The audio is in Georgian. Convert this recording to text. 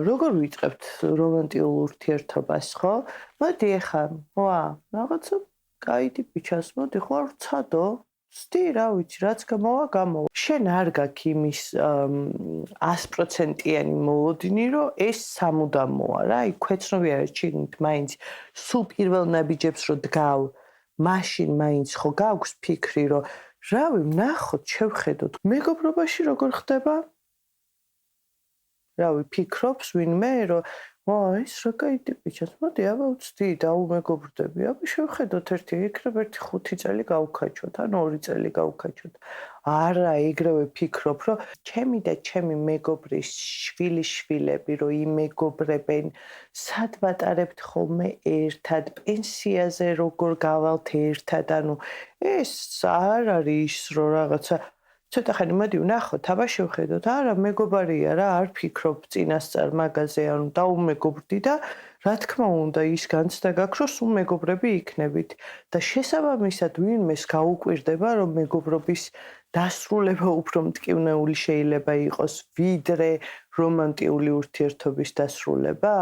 როგორ ვიწყებთ რომანტიულ ურთიერთობას, ხო? მოდი ახლა, რაღაცა კაი ტიპი ჩასმოდი, ხო არ ვცადო? ვსდი რა ვიცი, რაც გამოვა, გამოვა. შენ არ გაქვს იმის 100%-იანი მოლოდინი, რომ ეს სამუდამოა რა, აი ქვეცნობიერად შიგნით მაინც სულ პირველ ნაბიჯებს რო დგავ, მაშინ მაინც ხო გაქვს ფიქრი, რომ რავი, ვნახოთ, შევხედოთ. მეგობრობაში როგორ ხდება? რავი, ფიქრობს ვინმე, რომ ეს რა კაი ტიპი ჩანს, მოდი აბა ვცდი, დაუმეგობრდები, აბა შევხედოთ ერთი, იქნებ ერთი 5 წელი გავქაჩოთ, ან 2 წელი გავქაჩოთ. არა, ეგრევე ფიქრობ, რომ ჩემი და ჩემი მეგობრის შვილიშვილები, რომ იმეგობრებენ, სად ვატარებთ ხოლმე ერთად, პენსიაზე როგორ გავალთ ერთად, ანუ ეს არ არის ის, რომ რაღაცა ცოტა ხანი მოდი ვნახოთ, აბა შევხედოთ. არა, მეგობარია რა, არ ფიქრობ წინასწარ მაგაზე, ანუ დაუმეგობრდი და რა თქმა უნდა, ის განცდა გაქვს, რომ სულ მეგობრები იქნებით. და შესაბამისად, ვინმეს გაუკვირდება, რომ მეგობრობის დასრულება უფრო მტკივნეული შეიძლება იყოს, ვიდრე რომანტიული ურთიერთობის დასრულება?